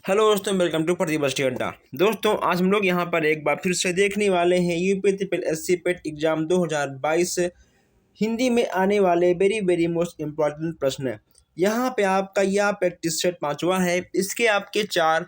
Hello दोस्तों, welcome to प्रतिवर्षी अड्डा। दोस्तों, आज हम लोग यहाँ पर एक बार फिर से देखने वाले हैं यूपी ट्रिपल एससी पेट एग्जाम 2022 हिंदी में आने वाले वेरी वेरी मोस्ट इम्पॉर्टेंट प्रश्न। यहाँ पे आपका यह प्रैक्टिस सेट पांचवा है। इसके आपके 4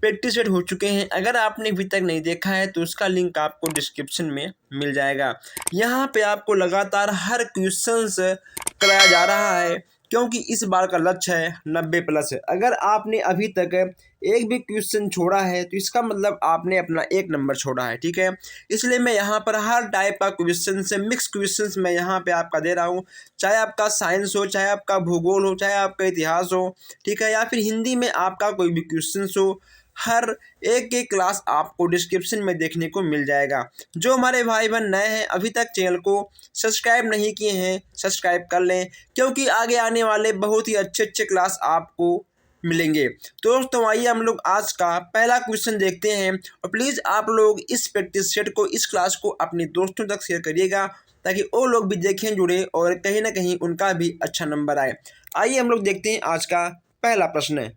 प्रैक्टिस सेट हो चुके हैं। अगर आपने अभी तक नहीं देखा है तो उसका लिंक आपको डिस्क्रिप्शन में मिल जाएगा। यहाँ पे आपको लगातार हर क्वेश्चंस कराया जा रहा है, क्योंकि इस बार का लक्ष्य है 90+। अगर आपने अभी तक एक भी क्वेश्चन छोड़ा है तो इसका मतलब आपने अपना 1 नंबर छोड़ा है, ठीक है। इसलिए मैं यहाँ पर हर टाइप का क्वेश्चन से मिक्स क्वेश्चंस मैं यहाँ पे आपका दे रहा हूँ। चाहे आपका साइंस हो, चाहे आपका भूगोल हो, चाहे आपका इतिहास हो, ठीक है, या फिर हिंदी में आपका कोई भी क्वेश्चन हो, हर एक क्लास आपको डिस्क्रिप्शन में देखने को मिल जाएगा। जो हमारे भाई बहन नए हैं, अभी तक चैनल को सब्सक्राइब नहीं किए हैं, सब्सक्राइब कर लें, क्योंकि आगे आने वाले बहुत ही अच्छे अच्छे क्लास आपको मिलेंगे। तो दोस्तों, आइए हम लोग आज का पहला क्वेश्चन देखते हैं। और प्लीज़ आप लोग इस प्रैक्टिस सेट को, इस क्लास को अपने दोस्तों तक शेयर करिएगा, ताकि वो लोग भी देखें, जुड़े और कहीं ना कहीं उनका भी अच्छा नंबर आए। आइए हम लोग देखते हैं आज का पहला प्रश्न।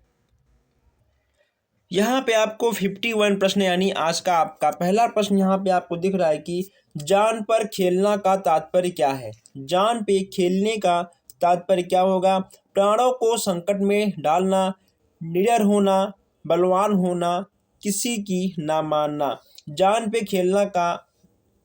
यहाँ पे आपको 51 प्रश्न, यानी आज का आपका पहला प्रश्न यहाँ पे आपको दिख रहा है कि जान पर खेलना का तात्पर्य क्या है। जान पे खेलने का तात्पर्य क्या होगा? प्राणों को संकट में डालना, निडर होना, बलवान होना, किसी की ना मानना। जान पे खेलना का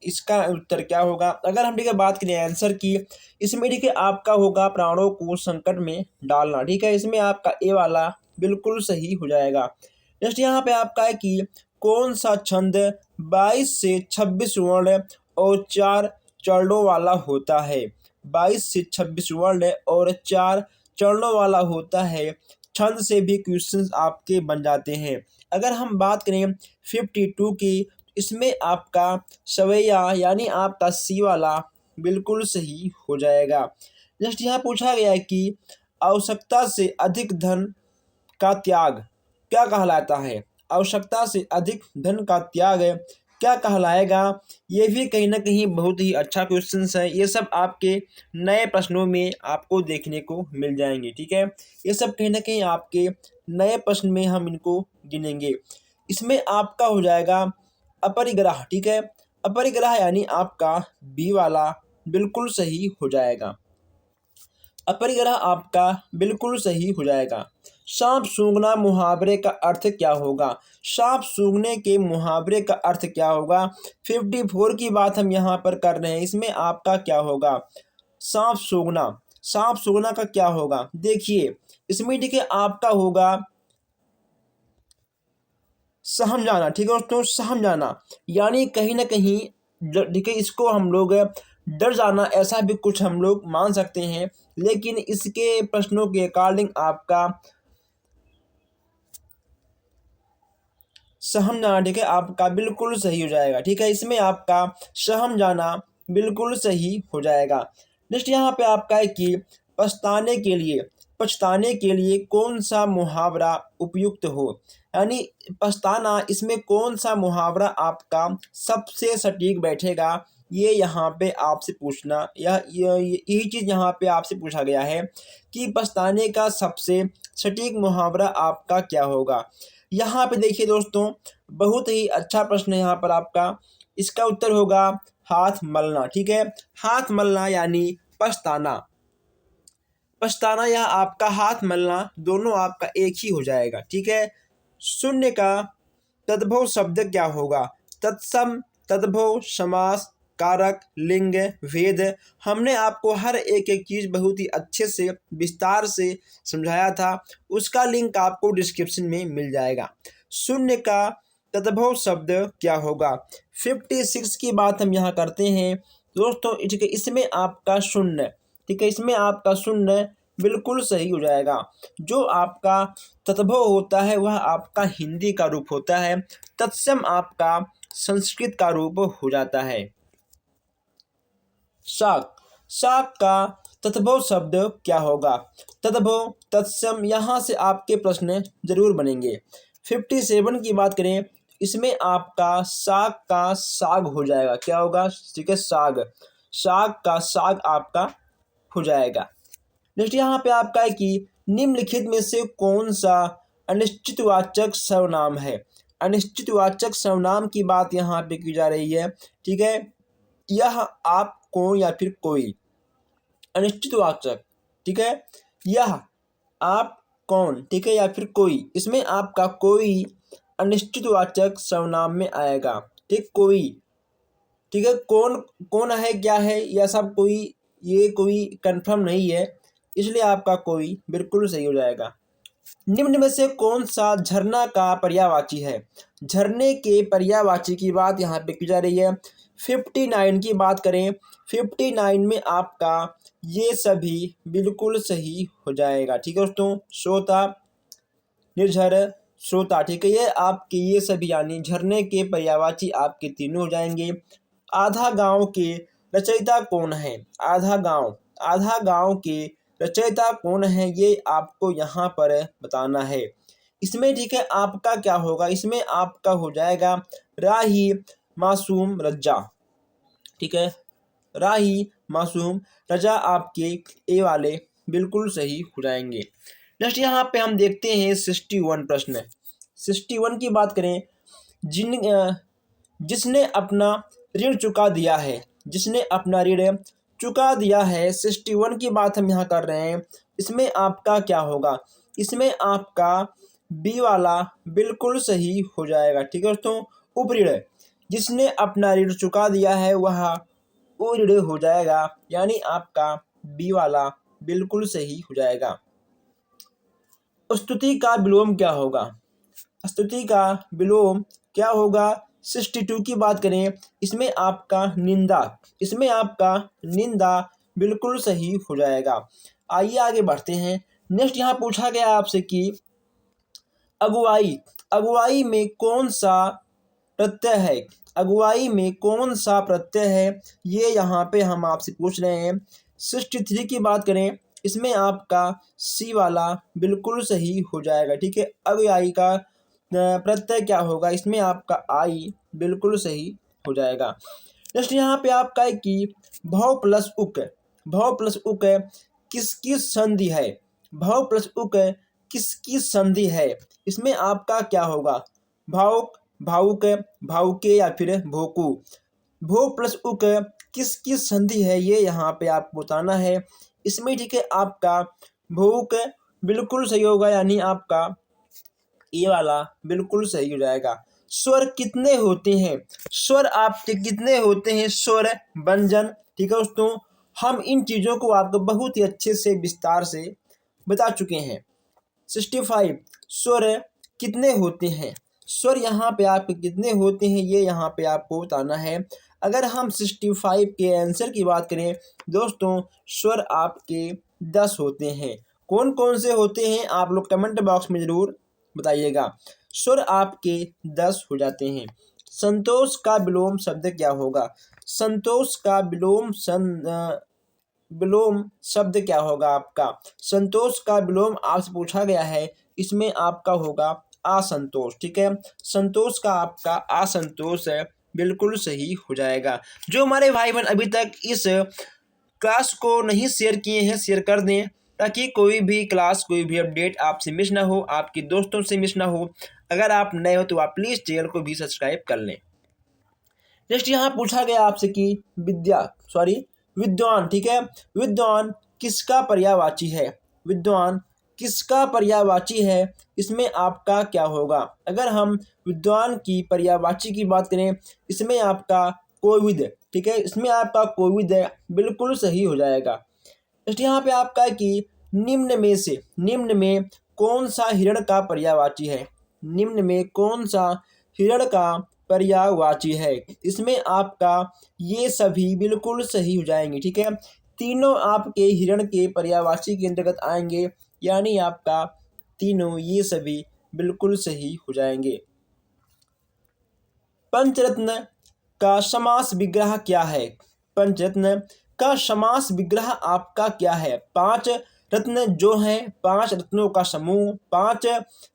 इसका उत्तर क्या होगा? अगर हम ठीक है बात करें आंसर की, इसमें ठीक है आपका होगा प्राणों को संकट में डालना, ठीक है। इसमें आपका ए वाला बिल्कुल सही हो जाएगा। नेक्स्ट यहाँ पे आपका है कि कौन सा छंद 22 से 26 वर्ण और 4 चरणों वाला होता है। 22 से 26 वर्ण और 4 चरणों वाला होता है। छंद से भी क्वेश्चंस आपके बन जाते हैं। अगर हम बात करें 52 की, इसमें आपका सवैया यानी आपका सी वाला बिल्कुल सही हो जाएगा। नेक्स्ट यहाँ पूछा गया है कि आवश्यकता से अधिक धन का त्याग क्या कहलाता है। आवश्यकता से अधिक धन का त्याग क्या कहलाएगा? ये भी कहीं ना कहीं बहुत ही अच्छा क्वेश्चन है। ये सब आपके नए प्रश्नों में आपको देखने को मिल जाएंगे, ठीक है। ये सब कहीं ना कहीं आपके नए प्रश्न में हम इनको गिनेंगे। इसमें आपका हो जाएगा अपरिग्रह, ठीक है। अपरिग्रह यानी आपका बी वाला बिल्कुल सही हो जाएगा। अपरिग्रह आपका बिल्कुल सही हो जाएगा। सांप सूंघना मुहावरे का अर्थ क्या होगा? सांप सूंघने के मुहावरे का अर्थ क्या होगा? 54 की बात हम यहाँ पर कर रहे हैं। इसमें आपका क्या होगा? सांप सूंघना, सांप सूंघना का क्या होगा? देखिए, इसमें ठीक है आपका होगा सहम जाना, ठीक है दोस्तों, सहम जाना यानी कहीं ना कहीं ठीक है, इसको हम लोग डर जाना ऐसा भी कुछ हम लोग मान सकते हैं। लेकिन इसके प्रश्नों के अकॉर्डिंग आपका सहम जाना, ठीक है, आपका बिल्कुल सही हो जाएगा, ठीक है। इसमें आपका सहम जाना बिल्कुल सही हो जाएगा। नेक्स्ट यहाँ पे आपका है कि पछताने के लिए, पछताने के लिए कौन सा मुहावरा उपयुक्त हो, यानी पछताना, इसमें कौन सा मुहावरा आपका सबसे सटीक बैठेगा? ये यहाँ पे आपसे पूछना, यही चीज़ यहाँ पे आपसे पूछा गया है कि पछताने का सबसे सटीक मुहावरा आपका क्या होगा। यहाँ पे देखिए दोस्तों, बहुत ही अच्छा प्रश्न है यहाँ पर आपका। इसका उत्तर होगा हाथ मलना, ठीक है। हाथ मलना यानी पछताना, पछताना या आपका हाथ मलना दोनों आपका एक ही हो जाएगा, ठीक है। शून्य का तद्भव शब्द क्या होगा? तत्सम, तद्भव, समास, कारक, लिंग, भेद। हमने आपको हर एक एक चीज़ बहुत ही अच्छे से विस्तार से समझाया था। उसका लिंक आपको डिस्क्रिप्शन में मिल जाएगा। शून्य का तद्भव शब्द क्या होगा? 56 की बात हम यहाँ करते हैं दोस्तों, ठीक है। इसमें आपका शून्य, ठीक है, इसमें आपका शून्य बिल्कुल सही हो जाएगा। जो आपका तद्भव होता है वह आपका हिंदी का रूप होता है। तत्सम आपका संस्कृत का रूप हो जाता है। शाक, शाक का तद्भव शब्द क्या होगा? तद्भव, तत्सम, यहाँ से आपके प्रश्न जरूर बनेंगे। 57 की बात करें, इसमें आपका साग का साग हो जाएगा। क्या होगा? ठीक है, साग, साग का साग आपका हो जाएगा। नेक्स्ट यहाँ पे आपका है कि निम्नलिखित में से कौन सा अनिश्चितवाचक सर्वनाम है। अनिश्चितवाचक सर्वनाम की बात यहाँ पे की जा रही है, ठीक है। यह, आप, कौन या फिर कोई। अनिश्चितवाचक, ठीक है। यह, आप, कौन, ठीक है, या फिर कोई, इसमें आपका कोई अनिश्चितवाचक सर्वनाम में आएगा, ठीक। कोई, ठीक है। कौन, कौन है, क्या है, यह सब कोई, ये कोई कंफर्म नहीं है, इसलिए आपका कोई बिल्कुल सही हो जाएगा। निम्न में से कौन सा झरना का पर्यायवाची है? झरने के पर्यायवाची की बात यहाँ पे की जा रही है। 59 की बात करें, 59 में आपका ये सभी बिल्कुल सही हो जाएगा, ठीक है दोस्तों। श्रोता, निर्झर, श्रोता, ठीक है, ये आपके ये सभी यानी झरने के पर्यायवाची आपके तीनों हो जाएंगे। आधा गांव के रचयिता कौन है? आधा गांव के रचयिता कौन है, ये आपको यहाँ पर बताना है। इसमें, ठीक है, आपका क्या होगा, इसमें आपका हो जाएगा राही मासूम रजा, ठीक है। राही मासूम रजा आपके ए वाले बिल्कुल सही हो जाएंगे। नेक्स्ट यहाँ पे हम देखते हैं 61 प्रश्न। 61 की बात करें, जिसने अपना ऋण चुका दिया है, जिसने अपना ऋण चुका दिया है, 61 की बात हम यहाँ कर रहे हैं। इसमें आपका क्या होगा, इसमें आपका बी वाला बिल्कुल सही हो जाएगा, ठीक है दोस्तों। उपऋण, जिसने अपना ऋण चुका दिया है वह उऋण हो जाएगा, यानी आपका बी वाला बिल्कुल सही हो जाएगा। स्तुति का विलोम क्या होगा? स्तुति का विलोम क्या होगा? 62 की बात करें, इसमें आपका निंदा, इसमें आपका निंदा बिल्कुल सही हो जाएगा। आइए आगे बढ़ते हैं। नेक्स्ट यहाँ पूछा गया आपसे कि अगुवाई, अगुवाई में कौन सा प्रत्यय है? अगुवाई में कौन सा प्रत्यय है, ये यहाँ पे हम आपसे पूछ रहे हैं। 63 की बात करें, इसमें आपका सी वाला बिल्कुल सही हो जाएगा, ठीक है। अगुवाई का प्रत्यय क्या होगा, इसमें आपका आई बिल्कुल सही हो जाएगा। नेक्स्ट यहाँ पे आपका है कि भव प्लस उक, भव प्लस उक किसकी संधि है? भव प्लस उक किसकी संधि है, इसमें आपका क्या होगा? भावुक, भावुक, भावुके या फिर भोकू। भो प्लस उक किसकी संधि है, ये यहाँ पे आपको बताना है। इसमें, ठीक है, आपका भोक बिल्कुल सही होगा, यानी आपका ये वाला बिल्कुल सही हो जाएगा। स्वर कितने होते हैं? स्वर आपके कितने होते हैं? स्वर, व्यंजन, ठीक है दोस्तों। हम इन चीज़ों को आपको बहुत ही अच्छे से विस्तार से बता चुके हैं। 65 स्वर कितने होते हैं? स्वर यहाँ पे आपके कितने होते हैं, ये यहाँ पे आपको बताना है। अगर हम 65 के आंसर की बात करें दोस्तों, स्वर आपके 10 होते हैं। कौन कौन से होते हैं आप लोग कमेंट बॉक्स में ज़रूर बताइएगा। स्वर आपके 10 हो जाते हैं। संतोष का विलोम शब्द क्या होगा? संतोष का विलोम शब्द क्या होगा आपका? संतोष का विलोम आपसे पूछा गया है, इसमें आपका होगा असंतोष, ठीक है। संतोष का आपका असंतोष है, बिल्कुल सही हो जाएगा। जो हमारे भाई बहन अभी तक इस क्लास को नहीं शेयर किए हैं, शेयर कर दें, ताकि कोई भी क्लास, कोई भी अपडेट आपसे मिस ना हो, आपके दोस्तों से मिस ना हो। अगर आप नए हो तो आप प्लीज़ चैनल को भी सब्सक्राइब कर लें। नेक्स्ट यहाँ पूछा गया आपसे कि विद्वान, ठीक है। विद्वान किसका पर्यायवाची है? विद्वान किसका पर्यायवाची है, इसमें आपका क्या होगा? अगर हम विद्वान की पर्यायवाची की बात करें, इसमें आपका कोविद, ठीक है, इसमें आपका कोविद है, बिल्कुल सही हो जाएगा। नेक्स्ट यहाँ पे आपका है कि निम्न में कौन सा हिरण का पर्यायवाची है? निम्न में कौन सा हिरण का पर्यायवाची है, इसमें आपका ये सभी बिल्कुल सही हो जाएंगे, ठीक है। तीनों आपके हिरण के पर्यायवाची के अंतर्गत आएंगे, यानी आपका तीनों ये सभी बिल्कुल सही हो जाएंगे। पंचरत्न का समास विग्रह क्या है? पंचरत्न का समास विग्रह आपका क्या है? 5 रत्न जो हैं, 5 रत्नों का समूह, 5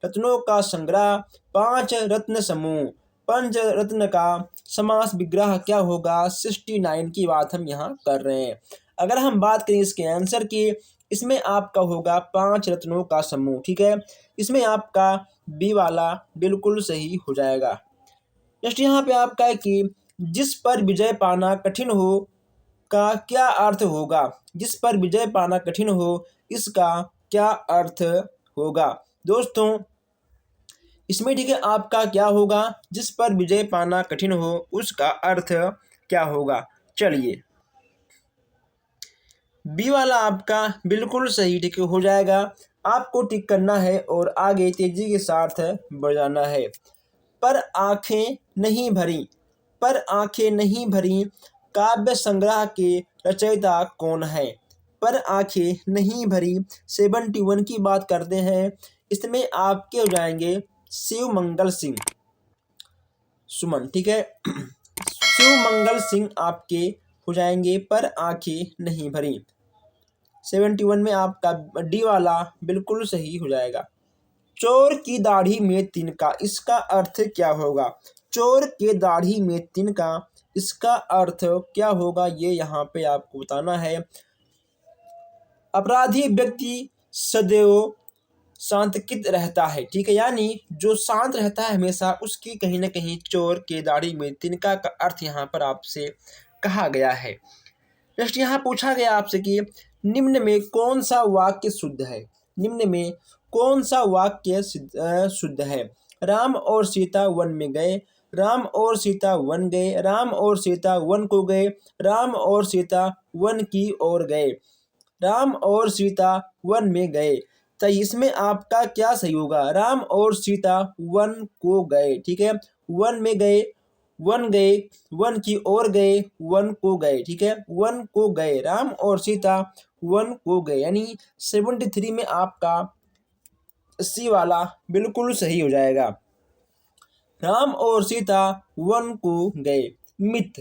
रत्नों का संग्रह, 5 रत्न समूह। पंच रत्न का समास विग्रह क्या होगा? 69 की बात हम यहाँ कर रहे हैं। अगर हम बात करें इसके आंसर की इसमें आपका होगा 5 रत्नों का समूह, ठीक है। इसमें आपका बी वाला बिल्कुल सही हो जाएगा। नेक्स्ट यहाँ पे आपका है कि जिस पर विजय पाना कठिन हो का क्या अर्थ होगा। जिस पर विजय पाना कठिन हो, इसका क्या अर्थ होगा दोस्तों। इसमें ठीक है आपका क्या होगा, जिस पर विजय पाना कठिन हो उसका अर्थ क्या होगा। चलिए बी वाला आपका बिल्कुल सही ठीक हो जाएगा। आपको टिक करना है और आगे तेजी के साथ बढ़ जाना है। पर आंखें नहीं भरी, पर आंखें नहीं भरी काव्य संग्रह के रचयिता कौन है। पर आंखें नहीं भरी 71 की बात करते हैं। इसमें आपके हो जाएंगे शिव मंगल सिंह सुमन, ठीक है। शिव मंगल सिंह आपके हो जाएंगे पर आंखें नहीं भरी। 71 में आपका डी वाला बिल्कुल सही हो जाएगा। चोर की दाढ़ी में तिनका, इसका अर्थ क्या होगा। चोर के दाढ़ी में तिनका, इसका अर्थ क्या होगा ये यहाँ पे आपको बताना है। अपराधी व्यक्ति सदैव शांतकित रहता है, ठीक है, यानी जो शांत रहता है हमेशा, उसकी कहीं ना कहीं चोर के दाढ़ी में तिनका का अर्थ यहाँ पर आपसे कहा गया है। नेक्स्ट यहाँ पूछा गया आपसे कि निम्न में कौन सा वाक्य शुद्ध है। निम्न में कौन सा वाक्य शुद्ध है। राम और सीता वन में गए, राम और सीता वन गए, राम और सीता वन को गए, राम और सीता वन की ओर गए, राम और सीता वन में गए। तो इसमें आपका क्या सही होगा। राम और सीता वन को गए, ठीक है, वन में गए, वन गए, वन की ओर गए, वन को गए, ठीक है, वन को गए, राम और सीता वन को गए, यानी 73 में आपका सी वाला बिल्कुल सही हो जाएगा। राम और सीता वन को गए। मिथ,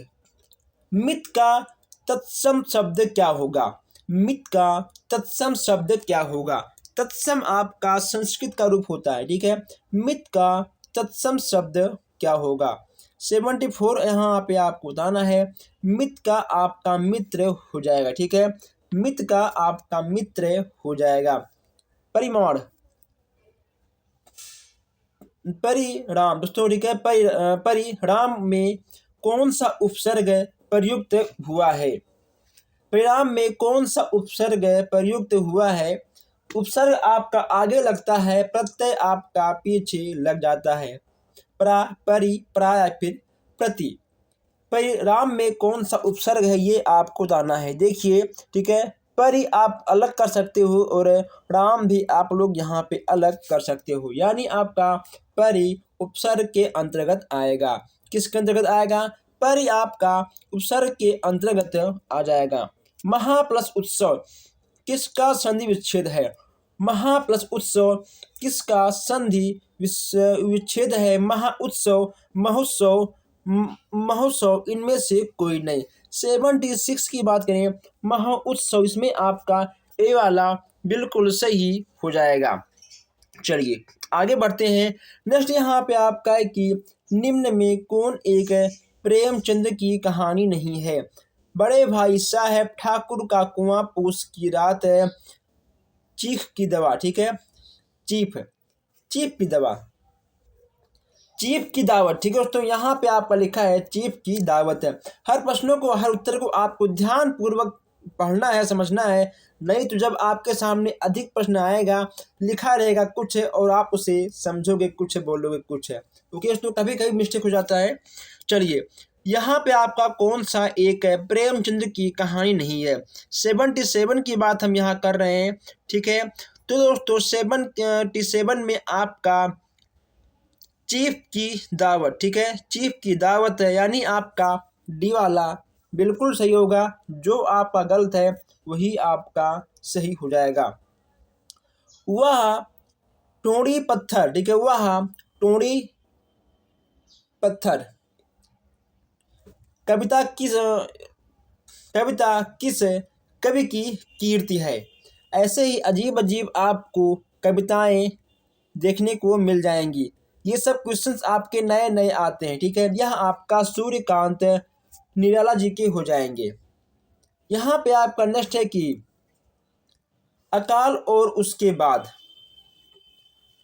मिथ का तत्सम शब्द क्या होगा। मिथ का तत्सम शब्द क्या होगा। तत्सम आपका संस्कृत का रूप होता है, ठीक है। मिथ का तत्सम शब्द क्या होगा। 74 यहाँ पे आपको बताना है। मिथ का आपका मित्र हो जाएगा, ठीक है, मिथ का आपका मित्र हो जाएगा। परिमाण, परिणाम दोस्तों, ठीक है, परिणाम में कौन सा उपसर्ग प्रयुक्त हुआ है। परिणाम में कौन सा उपसर्ग प्रयुक्त हुआ है। उपसर्ग आपका आगे लगता है, प्रत्यय आपका पीछे लग जाता है। प्रा, परि, प्रा या फिर प्रति। परिणाम में कौन सा उपसर्ग है ये आपको बताना है। देखिए ठीक है, परि आप अलग कर सकते हो और राम भी आप लोग यहाँ पे अलग कर सकते हो, यानी आपका परि उपसर्ग के अंतर्गत आएगा। किसके अंतर्गत आएगा। परि आपका उपसर्ग के अंतर्गत आ जाएगा। महा प्लस उत्सव किसका संधि विच्छेद है। महा प्लस उत्सव किसका संधि विच्छेद है। महा उत्सव, महोत्सव, महोत्सव, इनमें से कोई नहीं। 76 की बात करें, महोत्सव, इसमें आपका ए वाला बिल्कुल सही हो जाएगा। चलिए आगे बढ़ते हैं। नेक्स्ट यहाँ पे आपका है कि निम्न में कौन एक प्रेमचंद की कहानी नहीं है। बड़े भाई साहब ठाकुर का कुआं पूस की रात, चीख की दवा, ठीक है, चीफ, चीफ की दवा, चीफ की दावत, ठीक है दोस्तों, यहाँ पे आपका लिखा है चीफ की दावत है। हर प्रश्नों को, हर उत्तर को आपको ध्यान पूर्वक पढ़ना है, समझना है, नहीं तो जब आपके सामने अधिक प्रश्न आएगा, लिखा रहेगा कुछ है और आप उसे समझोगे कुछ है, बोलोगे कुछ है, ओके दोस्तों, कभी कभी मिस्टेक हो जाता है। चलिए यहाँ पे आपका कौन सा एक है प्रेमचंद की कहानी नहीं है। 77 की बात हम यहाँ कर रहे हैं, ठीक है। तो दोस्तों 77 में आपका चीफ की दावत, ठीक है, चीफ की दावत है, यानी आपका डी वाला बिल्कुल सही होगा। जो आपका गलत है वही आपका सही हो जाएगा। वह टोड़ी पत्थर, ठीक है, वह टोड़ी पत्थर कविता किस कवि की कीर्ति है। ऐसे ही अजीब अजीब आपको कविताएं देखने को मिल जाएंगी। ये सब क्वेश्चंस आपके नए नए आते हैं, ठीक है। यह आपका सूर्यकांत निराला जी के हो जाएंगे। यहाँ पे आपका नेक्स्ट है कि अकाल और उसके बाद,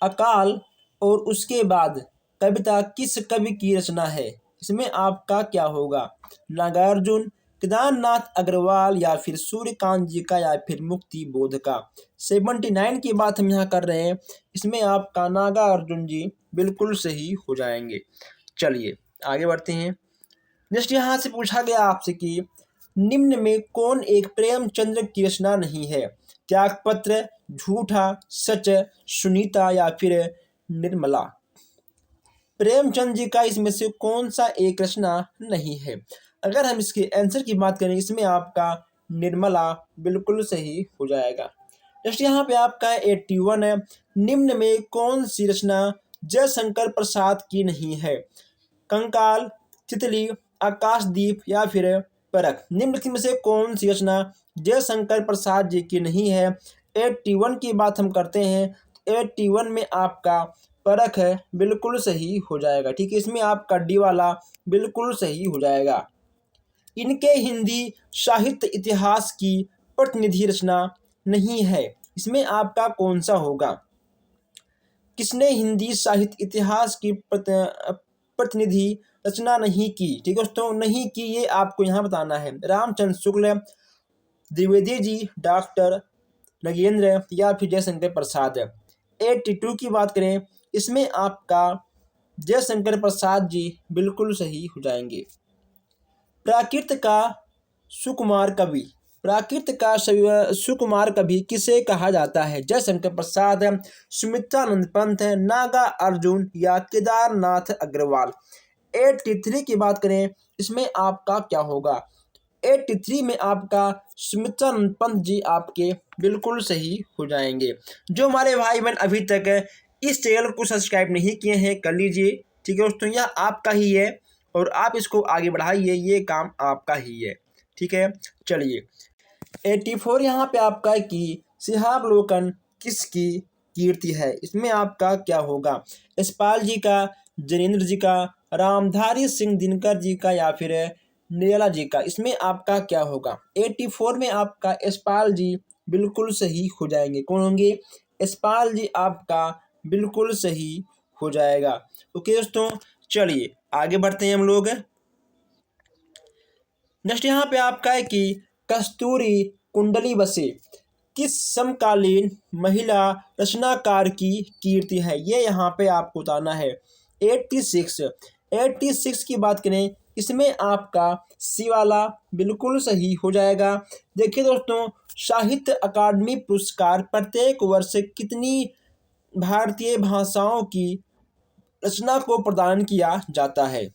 अकाल और उसके बाद कविता किस कवि की रचना है? इसमें आपका क्या होगा? नागार्जुन, केदारनाथ अग्रवाल या फिर सूर्यकांत जी का या फिर मुक्ति बोध का। 79 की बात हम यहाँ कर रहे हैं, इसमें आपका नागार्जुन जी बिल्कुल सही हो जाएंगे। चलिए आगे बढ़ते हैं। नेक्स्ट यहाँ से पूछा गया आपसे कि निम्न में कौन एक प्रेमचंद्र की रचना नहीं है? त्यागपत्र, झूठा, सच, सुनीता या फिर निर्मला। प्रेमचंद जी का इसमें से कौन सा एक रचना नहीं है? अगर हम इसके आंसर की बात करें, इसमें आपका निर्मला बिल्कुल सही हो जाएगा। नेक्स्ट यहाँ पे आपका 81 है, निम्न में कौन सी रचना जयशंकर प्रसाद की नहीं है? कंकाल, तितली, आकाशदीप या फिर परख। निम्नलिखित में से कौन सी रचना जयशंकर प्रसाद जी की नहीं है? 81 की बात हम करते हैं, 81 में आपका परख है, बिल्कुल सही हो जाएगा। ठीक है, इसमें आपका डी वाला बिल्कुल सही हो जाएगा। इनके हिंदी साहित्य इतिहास की प्रतिनिधि रचना नहीं है, इसमें आपका कौन सा होगा? किसने हिंदी साहित्य इतिहास की प्रतिनिधि रचना नहीं की? ठीक है दोस्तों, नहीं की ये आपको यहाँ बताना है। रामचंद्र शुक्ल, द्विवेदी जी, डॉक्टर नगेंद्र या फिर जयशंकर प्रसाद। 82 की बात करें, इसमें आपका जयशंकर प्रसाद जी बिल्कुल सही हो जाएंगे। प्राकृत का सुकुमार कवि, प्राकृत का सुकुमार कवि किसे कहा जाता है? जयशंकर प्रसाद, सुमित्रानंद पंत, नागा अर्जुन या केदारनाथ अग्रवाल। 83 की बात करें, इसमें आपका क्या होगा? 83 में आपका सुमित्रानंद पंत जी आपके बिल्कुल सही हो जाएंगे। जो हमारे भाई बहन अभी तक इस चैनल को सब्सक्राइब नहीं किए हैं, कर लीजिए। ठीक है दोस्तों, यह आपका ही है और आप इसको आगे बढ़ाइए, ये काम आपका ही है। ठीक है, चलिए 84 यहाँ पे आपका है कि सिंहावलोकन किसकी कीर्ति है? इसमें आपका क्या होगा? यशपाल जी का, जनेन्द्र जी का, रामधारी सिंह दिनकर जी का या फिर निराला जी का। इसमें आपका क्या होगा? 84 में आपका यशपाल जी बिल्कुल सही हो जाएंगे। कौन होंगे? यशपाल जी आपका बिल्कुल सही हो जाएगा। ओके दोस्तों, चलिए आगे बढ़ते हैं हम लोग। नेक्स्ट यहाँ पे आपका है कि कस्तूरी कुंडली बसे किस समकालीन महिला रचनाकार की कीर्ति है? ये यहाँ पे आपको बताना है। 86 की बात करें, इसमें आपका शिवाला बिल्कुल सही हो जाएगा। देखिए दोस्तों, साहित्य अकादमी पुरस्कार प्रत्येक वर्ष कितनी भारतीय भाषाओं की रचना को प्रदान किया जाता है?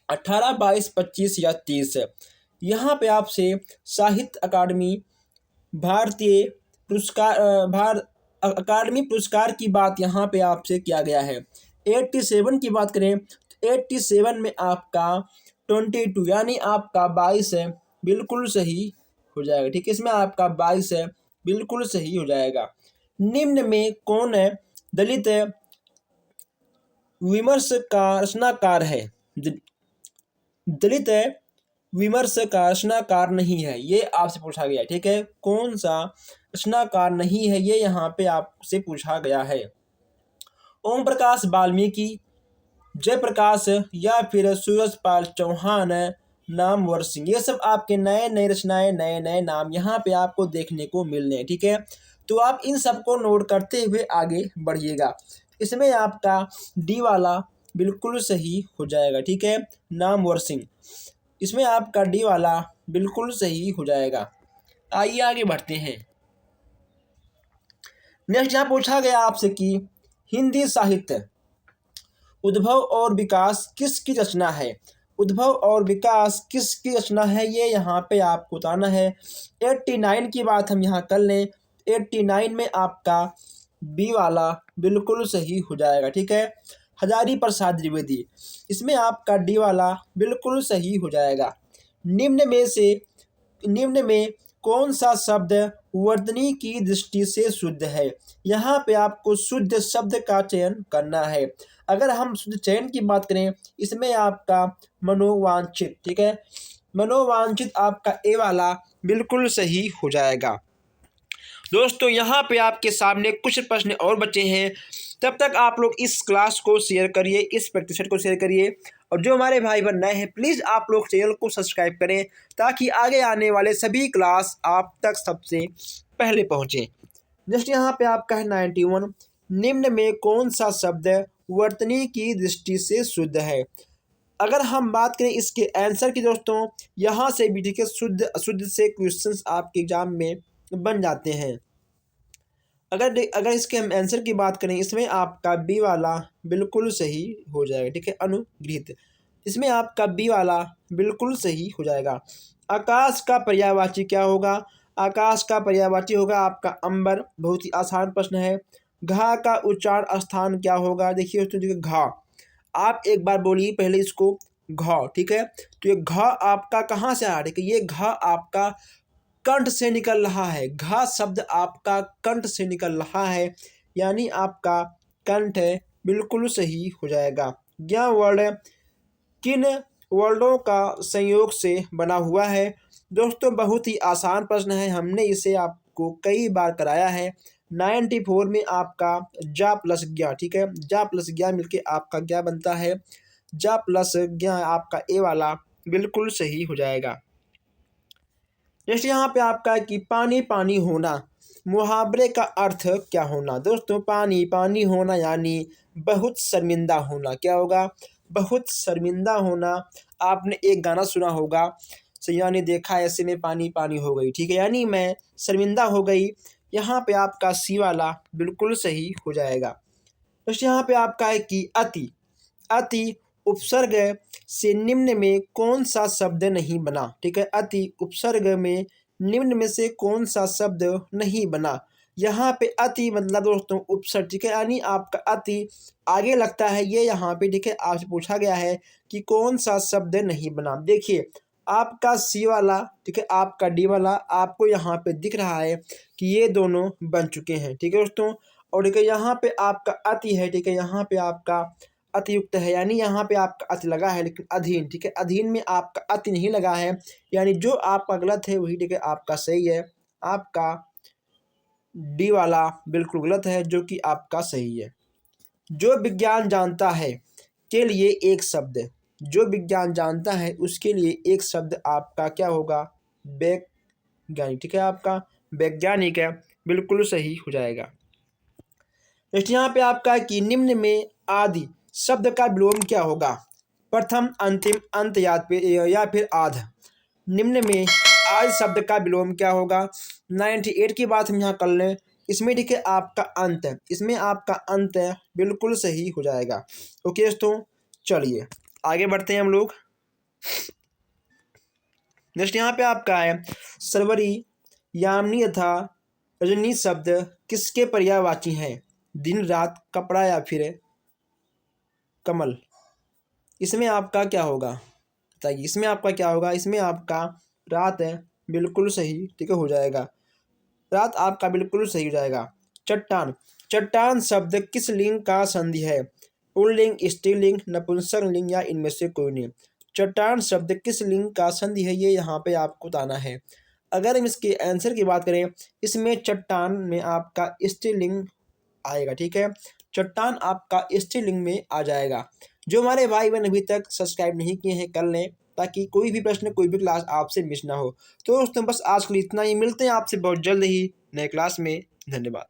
18, 22, 25 या 30। यहाँ पे आपसे साहित्य अकादमी भारतीय पुरस्कार अकादमी पुरस्कार की बात यहाँ पे आपसे किया गया है। 87 की बात करें, 87 में आपका 22 यानी आपका 22 है, बिल्कुल सही हो जाएगा। ठीक है, इसमें आपका 22 है, बिल्कुल सही हो जाएगा। निम्न में कौन है दलित विमर्श का रचनाकार है? दलित विमर्श का रचनाकार नहीं है, ये आपसे पूछा गया है। ठीक है, कौन सा रचनाकार नहीं है, ये यहाँ पे आपसे पूछा गया है। ओम प्रकाश वाल्मीकि, जयप्रकाश या फिर सूरजपाल चौहान, नामवर सिंह। ये सब आपके नए नए रचनाएं, नए नए नाम यहाँ पे आपको देखने को मिल रहे हैं। ठीक है, तो आप इन सबको नोट करते हुए आगे बढ़िएगा। इसमें आपका डी वाला बिल्कुल सही हो जाएगा। ठीक है, नामवर सिंह, इसमें आपका डी वाला बिल्कुल सही हो जाएगा। आइए आगे बढ़ते हैं। नेक्स्ट यहाँ पूछा गया आपसे कि हिंदी साहित्य उद्भव और विकास किसकी रचना है? उद्भव और विकास किसकी रचना है, ये यहाँ पे आपको बताना है। 89 की बात हम यहाँ कर लें, 89 में आपका बी वाला बिल्कुल सही हो जाएगा। ठीक है, हजारी प्रसाद द्विवेदी, इसमें आपका डी वाला बिल्कुल सही हो जाएगा। निम्न में कौन सा शब्द वर्तनी की दृष्टि से शुद्ध है? यहाँ पे आपको शुद्ध शब्द का चयन करना है। अगर हम शुद्ध चयन की बात करें, इसमें आपका मनोवांछित, ठीक है, मनोवांछित आपका ए वाला बिल्कुल सही हो जाएगा। दोस्तों यहाँ पे आपके सामने कुछ प्रश्न और बचे हैं, तब तक आप लोग इस क्लास को शेयर करिए, इस प्रैक्टिस को शेयर करिए, और जो हमारे भाई बहन नए हैं प्लीज़ आप लोग चैनल को सब्सक्राइब करें ताकि आगे आने वाले सभी क्लास आप तक सबसे पहले पहुँचें। नेक्स्ट यहाँ पे आपका है 91, निम्न में कौन सा शब्द वर्तनी की दृष्टि से शुद्ध है। अगर हम बात करें इसके आंसर की दोस्तों, यहाँ से भी ठीक है शुद्ध अशुद्ध से क्वेश्चंस आपके एग्जाम में बन जाते हैं। अगर इसके हम आंसर की बात करें, इसमें आपका बी वाला बिल्कुल सही हो जाएगा, ठीक है, अनुगृहीत। इसमें आपका बी वाला बिल्कुल सही हो जाएगा। आकाश का पर्यायवाची क्या होगा। आकाश का पर्यायवाची होगा आपका अंबर, बहुत ही आसान प्रश्न है। घा का उच्चारण स्थान क्या होगा। देखिए दोस्तों, देखिए घा, आप एक बार बोलिए पहले इसको, घा, ठीक है। तो ये घा आपका कहाँ से आ रहा है, कि ये घा आपका कंठ से निकल रहा है। घा शब्द आपका कंठ से निकल रहा है, यानी आपका कंठ है, बिल्कुल सही हो जाएगा। ज्ञ वर्ण किन वर्णों का संयोग से बना हुआ है। दोस्तों बहुत ही आसान प्रश्न है, हमने इसे आपको कई बार कराया है। 94 में आपका जा प्लस ज्ञ, ठीक है, जा प्लस ज्ञ मिलके आपका क्या बनता है, जा प्लस ज्ञ, आपका ए वाला बिल्कुल सही हो जाएगा। जैसे यहाँ पे आपका है कि पानी पानी होना, मुहावरे का अर्थ क्या होना। दोस्तों पानी पानी होना यानी बहुत शर्मिंदा होना। क्या होगा, बहुत शर्मिंदा होना। आपने एक गाना सुना होगा, सैया ने देखा ऐसे में पानी पानी हो गई, ठीक है, यानी मैं शर्मिंदा हो गई। यहाँ पे आपका सी वाला बिल्कुल सही हो जाएगा। तो यहाँ पे आपका है कि अति, अति उपसर्ग से निम्न में कौन सा शब्द नहीं बना, ठीक है। अति उपसर्ग में निम्न में से कौन सा शब्द नहीं बना। यहाँ पे अति मतलब दोस्तों उपसर्ग, ठीक है, यानी आपका अति आगे लगता है ये यहाँ पे, ठीक है। आपसे पूछा गया है कि कौन सा शब्द नहीं बना। देखिए आपका सी वाला, ठीक है, आपका डी वाला आपको यहाँ पे दिख रहा है कि ये दोनों बन चुके हैं, ठीक है दोस्तों। और ठीक है यहाँ पे आपका अति है, ठीक है, यहाँ पे आपका अतियुक्त है, यानी यहाँ पे आपका अति लगा है, लेकिन अधीन, ठीक है, अधीन में आपका अति नहीं लगा है, यानी जो आपका गलत है वही, ठीक है, आपका सही है। आपका डी वाला बिल्कुल गलत है, जो कि आपका सही है। जो विज्ञान जानता है के लिए एक शब्द, जो विज्ञान जानता है उसके लिए एक शब्द आपका क्या होगा, वैज्ञानिक, ठीक है, आपका वैज्ञानिक है, बिल्कुल सही हो जाएगा। नेक्स्ट यहाँ पे आपका कि निम्न में आदि शब्द का विलोम क्या होगा। प्रथम, अंतिम, अंत या फिर आध। निम्न में आदि शब्द का विलोम क्या होगा। 98 की बात हम यहाँ कर लें, इसमें ठीक है आपका अंत है, इसमें आपका अंत है, बिल्कुल सही हो जाएगा। ओके दोस्तों, चलिए आगे बढ़ते हैं हम लोग। नेक्स्ट यहाँ पे आपका है सरवरी, यामिनी तथा रजनी शब्द किसके पर्यायवाची हैं। दिन, रात, कपड़ा या फिर कमल। इसमें आपका क्या होगा बताइए, इसमें आपका क्या होगा। इसमें आपका रात है, बिल्कुल सही, ठीक है, हो जाएगा। रात आपका बिल्कुल सही हो जाएगा। चट्टान, चट्टान शब्द किस लिंग का संधि है। पुल्लिंग, स्त्रीलिंग, नपुंसक लिंग या इनमें से कोई नहीं। चट्टान शब्द किस लिंग का संधि है, ये यहाँ पे आपको बताना है। अगर हम इसके आंसर की बात करें, इसमें चट्टान में आपका स्त्रीलिंग आएगा, ठीक है, चट्टान आपका स्त्रीलिंग में आ जाएगा। जो हमारे भाई बहन अभी तक सब्सक्राइब नहीं किए हैं कर लें, ताकि कोई भी प्रश्न, कोई भी क्लास आपसे मिस ना हो। तो दोस्तों बस आज के लिए इतना ही, मिलते हैं आपसे बहुत जल्द ही नए क्लास में। धन्यवाद।